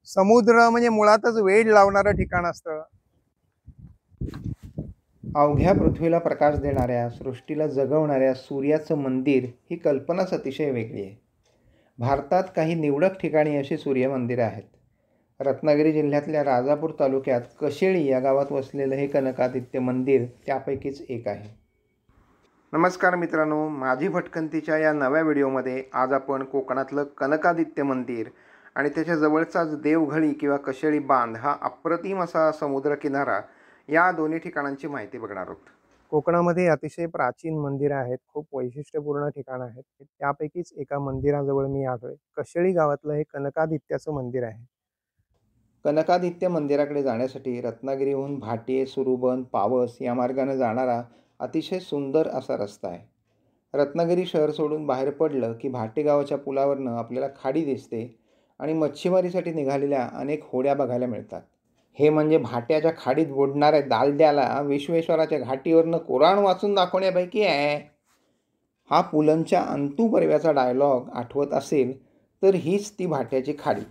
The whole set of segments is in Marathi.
समुद्र म्हणजे मुळातच वेड लावणारं ठिकाण असतं. अवघ्या पृथ्वीला प्रकाश देणाऱ्या, सृष्टीला जगवणाऱ्या सूर्याचं मंदिर ही कल्पनाच अतिशय वेगळी आहे. भारतात काही निवडक ठिकाणी अशी सूर्यमंदिरं आहेत. रत्नागिरी जिल्ह्यातल्या राजापूर तालुक्यात कशेळी या गावात वसलेलं हे कनकादित्य मंदिर त्यापैकीच एक आहे. नमस्कार मित्रांनो, माझी भटकंतीच्या या नव्या व्हिडिओमध्ये आज आपण कोकणातलं कनकादित्य मंदिर आणि त्याच्या जवळचाच देवघळी किंवा कशेळी बांध हा अप्रतिम असा समुद्रकिनारा या दोन्ही ठिकाणांची माहिती बघणार आहोत. कोकणामध्ये अतिशय प्राचीन मंदिरं आहेत, खूप वैशिष्ट्यपूर्ण ठिकाण आहेत. त्यापैकीच एका मंदिराजवळ मी आलोय. कशेळी गावातलं हे कनकादित्याचं मंदिर आहे. कनकादित्य मंदिराकडे जाण्यासाठी रत्नागिरीहून भाटे, सुरुबन, पावस या मार्गाने जाणारा अतिशय सुंदर असा रस्ता आहे. रत्नागिरी शहर सोडून बाहेर पडलं की भाटे गावाच्या पुलावरनं आपल्याला खाडी दिसते आणि मच्छीमारीसाठी निघालेल्या अनेक होड्या बघायला मिळतात. हे म्हणजे भाट्याच्या खाडीत बुडणाऱ्या दालद्याला विश्वेश्वराच्या घाटीवरनं कुराण वाचून दाखवण्यापैकी आहे. हा पुलंच्या अंतू बर्व्याचा डायलॉग आठवत असेल तर हीच ती भाट्याची खाडी.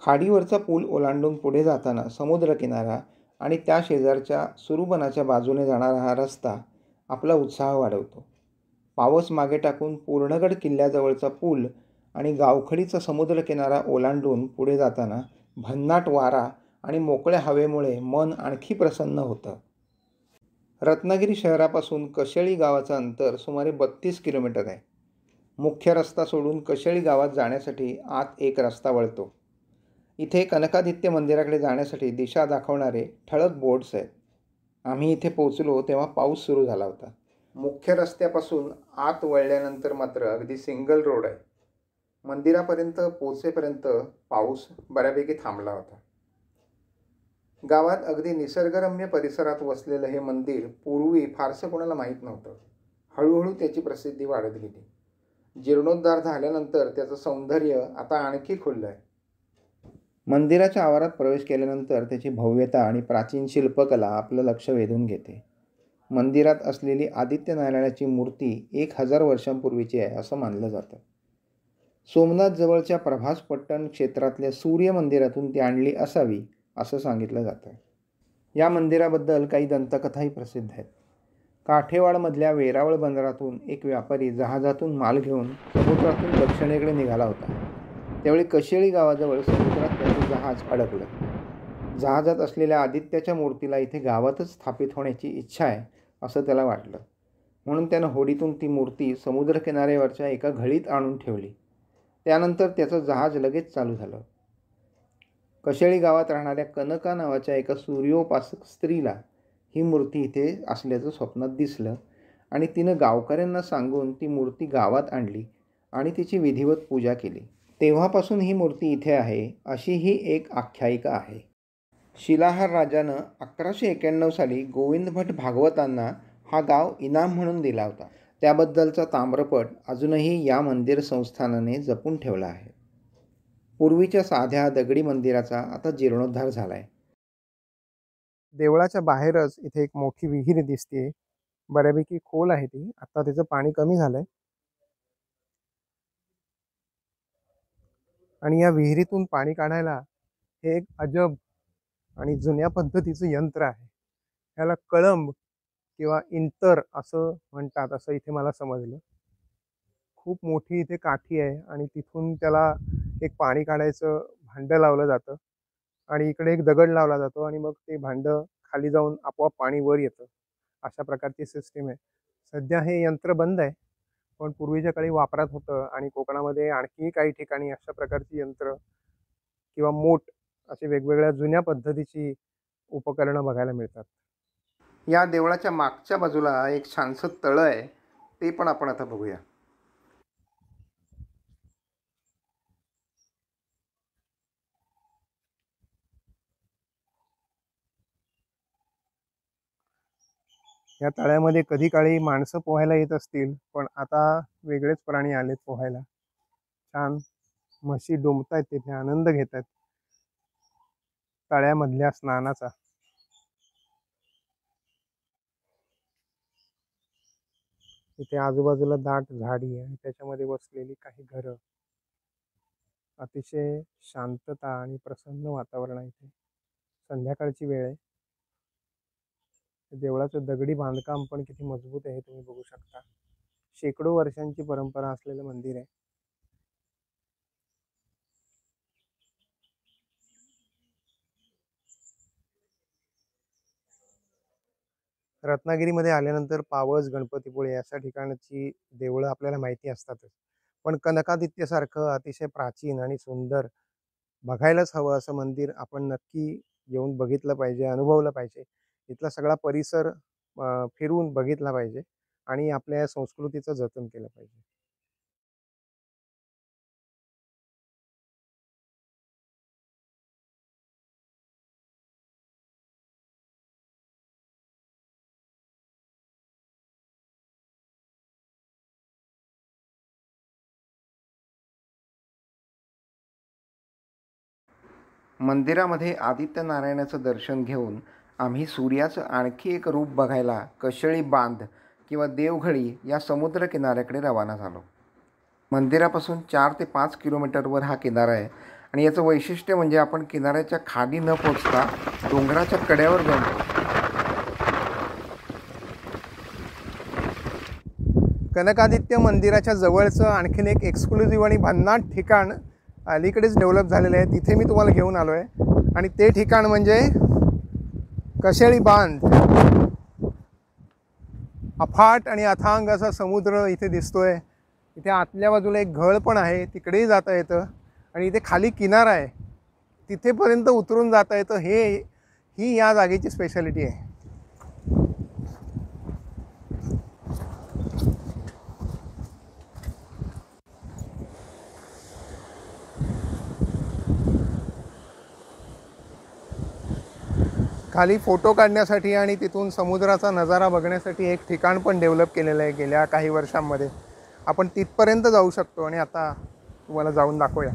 खाडीवरचा पूल ओलांडून पुढे जाताना समुद्रकिनारा आणि त्या शेजारच्या सुरुबनाच्या बाजूने जाणारा हा रस्ता आपला उत्साह वाढवतो. पावस मागे टाकून पूर्णगड किल्ल्याजवळचा पूल आणि गावखडीचा समुद्रकिनारा ओलांडून पुढे जाताना भन्नाट वारा आणि मोकळ्या हवेमुळे मन आणखी प्रसन्न होतं. रत्नागिरी शहरापासून कशेळी गावाचं अंतर सुमारे 32 किलोमीटर आहे. मुख्य रस्ता सोडून कशेळी गावात जाण्यासाठी आत एक रस्ता वळतो. इथे कनकादित्य मंदिराकडे जाण्यासाठी दिशा दाखवणारे ठळक बोर्ड्स आहेत. आम्ही इथे पोहोचलो तेव्हा पाऊस सुरू झाला होता. मुख्य रस्त्यापासून आत वळल्यानंतर मात्र अगदी सिंगल रोड आहे. मंदिरापर्यंत पोहोचेपर्यंत पाऊस बऱ्यापैकी थांबला होता. गावात अगदी निसर्गरम्य परिसरात वसलेलं हे मंदिर पूर्वी फारसं कोणाला माहीत नव्हतं. हळूहळू त्याची प्रसिद्धी वाढत गेली. जीर्णोद्धार झाल्यानंतर त्याचं सौंदर्य आता आणखी खुललं आहे. मंदिराच्या आवारात प्रवेश केल्यानंतर त्याची भव्यता आणि प्राचीन शिल्पकला आपलं लक्ष वेधून घेते. मंदिरात असलेली आदित्यनारायणाची मूर्ती 1000 वर्षांपूर्वीची आहे असं मानलं जातं. सोमनाथ जवळच्या प्रभासपट्टण क्षेत्रातल्या सूर्य मंदिरातून ती आणली असावी असं सांगितलं जातं. या मंदिराबद्दल काही दंतकथाही प्रसिद्ध आहेत. काठेवाडमधल्या वेरावळ बंदरातून एक व्यापारी जहाजातून माल घेऊन समुद्रातून दक्षिणेकडे निघाला होता. त्यावेळी कशेळी गावाजवळ समुद्रात त्याचे जहाज अडकलं. जहाजात असलेल्या आदित्याच्या मूर्तीला इथे गावातच स्थापित होण्याची इच्छा आहे असं त्याला वाटलं. म्हणून त्यानं होडीतून ती मूर्ती समुद्रकिनाऱ्यावरच्या एका घळीत आणून ठेवली. त्यानंतर त्याचं जहाज लगेच चालू झालं. कशेळी गावात राहणाऱ्या कनका नावाच्या एका सूर्योपासक स्त्रीला ही मूर्ती इथे असल्याचं स्वप्नात दिसलं आणि तिनं गावकऱ्यांना सांगून ती मूर्ती गावात आणली आणि तिची विधिवत पूजा केली. तेव्हापासून ही मूर्ती इथे आहे अशी ही एक आख्यायिका आहे. शिलाहार राजानं 1191 साली गोविंद भट भागवतांना हा गाव इनाम म्हणून दिला होता. त्याबद्दलचा ताम्रपट अजूनही या मंदिर संस्थानाने जपून ठेवला आहे. पूर्वीच्या साध्या दगडी मंदिराचा आता जीर्णोद्धार झाला आहे. देवळाच्या बाहेरच इथे एक मोठी विहीर दिसते. बऱ्यापैकी खोल आहे ती. आता त्याचं पाणी कमी झालंय आणि या विहिरीतून पाणी काढायला हे एक अजब आणि जुन्या पद्धतीचं यंत्र आहे. याला कळंब किंवा इंतर असं म्हणतात असं इथे मला समजलं. खूप मोठी इथे काठी आहे आणि तिथून त्याला एक पाणी काढायचं भांडं लावलं जातं आणि इकडे एक दगड लावला जातो आणि मग ते भांडं खाली जाऊन आपोआप पाणी वर येतं. अशा प्रकारची सिस्टीम आहे. सध्या हे यंत्र बंद आहे, पण पूर्वीच्या काळी वापरात होतं आणि कोकणामध्ये आणखी काही ठिकाणी अशा प्रकारची यंत्र किंवा मोट अशी वेगवेगळ्या जुन्या पद्धतीची उपकरणं बघायला मिळतात. या देवळाच्या मागच्या बाजूला एक छानसं तळं आहे, ते पण आपण आता बघूया. या तळ्यामध्ये कधी काळी माणसं पोहायला येत असतील, पण आता वेगळेच प्राणी आलेत पोहायला. छान म्हशी डोंबतायत, तिथे आनंद घेत आहेत तळ्यामधल्या स्नानाचा. इथे आजूबाजूला दाट झाडी आहे, त्याच्यामध्ये बसलेली काही घरं. अतिशय शांतता आणि प्रसन्न वातावरण आहे इथे. संध्याकाळची वेळ आहे. देवळाचं दगडी बांधकाम पण किती मजबूत आहे हे तुम्ही बघू शकता. शेकडो वर्षांची परंपरा असलेलं मंदिर आहे. रत्नागिरीमध्ये आल्यानंतर पावस, गणपतीपुळे अशा ठिकाणची देवळं आपल्याला माहिती असतातच. पण कनकादित्यसारखं अतिशय प्राचीन आणि सुंदर बघायलाच हवं असं मंदिर आपण नक्की येऊन बघितलं पाहिजे, अनुभवलं पाहिजे. इथला सगळा परिसर फिरून बघितला पाहिजे आणि आपल्या या संस्कृतीचं जतन केलं पाहिजे. मंदिरामध्ये आदित्यनारायणाचं दर्शन घेऊन आम्ही सूर्याचं आणखी एक रूप बघायला कशेळी बांध किंवा देवघळी या समुद्र किनाऱ्याकडे रवाना झालो. मंदिरापासून 4 ते 5 किलोमीटरवर हा किनारा आहे आणि याचं वैशिष्ट्य म्हणजे आपण किनाऱ्याच्या खाली न पोचता डोंगराच्या कड्यावर जाऊन पोहोचतो. कनकादित्य मंदिराच्या जवळचं आणखीन एक एक्सक्लुझिव्ह आणि भन्नाट ठिकाण अलीकडेच डेव्हलप झालेलं आहे. तिथे मी तुम्हाला घेऊन आलो आहे आणि ते ठिकाण म्हणजे कशेळी बांध. अफाट आणि अथांग असा समुद्र इथे दिसतोय. इथे आतल्या बाजूला एक घळ पण आहे, तिकडेही जाता येतं आणि इथे खाली किनारा आहे, तिथेपर्यंत उतरून जाता येतं. ही या जागेची स्पेशालिटी आहे. खाली फोटो काढण्यासाठी आणि तिथून समुद्राचा नजारा बघण्यासाठी एक ठिकाण पण डेव्हलप केलेलं आहे गेल्या काही वर्षांमध्ये. आपण तिथपर्यंत जाऊ शकतो आणि आता तुम्हाला जाऊन दाखवूया.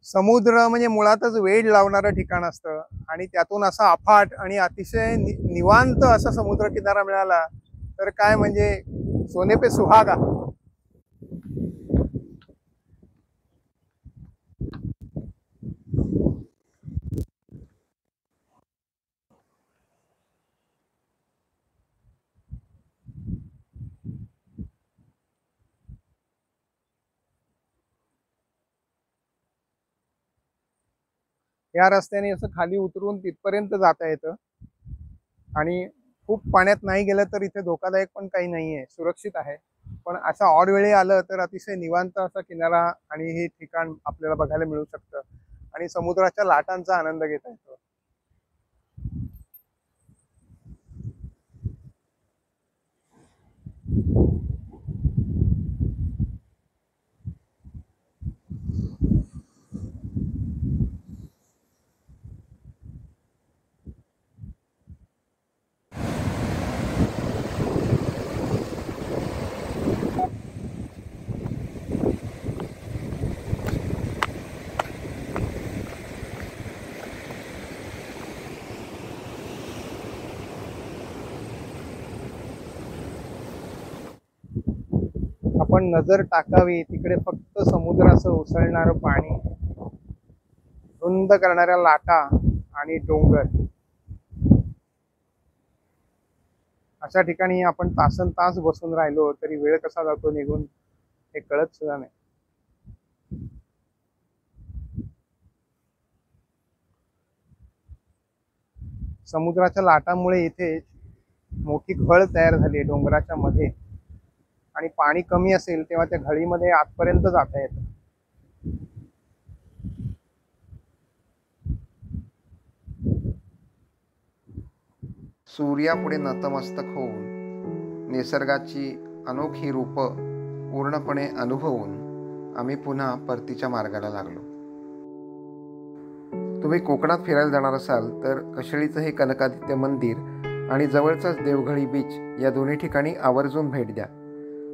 समुद्र म्हणजे मुळातच वेड लावणारं ठिकाण असतं आणि त्यातून असा अफाट आणि अतिशय निवांत असा समुद्र किनारा मिळाला तर काय म्हणजे सोने पे सुहागा. या रस्त्याने असं खाली उतरून तिथपर्यंत जाता येतं आणि खूप पाण्यात नाही गेलं तर इथे धोकादायक पण काही नाही आहे, सुरक्षित आहे. पण अशा ऑड वेळी आलं तर अतिशय निवांत असा किनारा आणि हे ठिकाण आपल्याला बघायला मिळू शकतं आणि समुद्राच्या लाटांचा आनंद घेता येतो. आपण नजर टाकावी तिकडे फक्त समुद्राचं उसळणारं पाणी, रुंद करणाऱ्या लाटा आणि डोंगर. अशा ठिकाणी आपण तासन तास बसून राहिलो तरी वेळ कसा जातो निघून हे कळत सुद्धा नाही. समुद्राच्या लाटांमुळे इथे मोठी घळ तयार झाली डोंगराच्या मध्ये आणि पाणी कमी असेल तेव्हा त्या घळीमध्ये आतपर्यंत जाता येतं. सूर्यापुढे नतमस्तक होऊन निसर्गाची अनोखी रूपं पूर्णपणे अनुभवून आम्ही पुन्हा परतीच्या मार्गाला लागलो. तुम्ही कोकणात फिरायला जाणार असाल तर कशेळीचं हे कनकादित्य मंदिर आणि जवळचाच देवघळी बीच या दोन्ही ठिकाणी आवर्जून भेट द्या.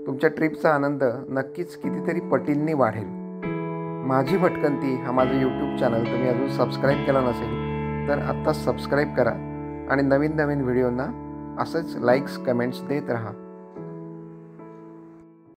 तुमच्या ट्रिपचा आनंद नक्कीच कितीतरी पटींनी वाढेल. माझी भटकंती हा माझा यूट्यूब चॅनल तुम्ही अजून सबस्क्राईब केला नसेल तर आत्ताच सबस्क्राईब करा आणि नवीन नवीन व्हिडिओंना असंच लाईक्स कमेंट्स देत राहा.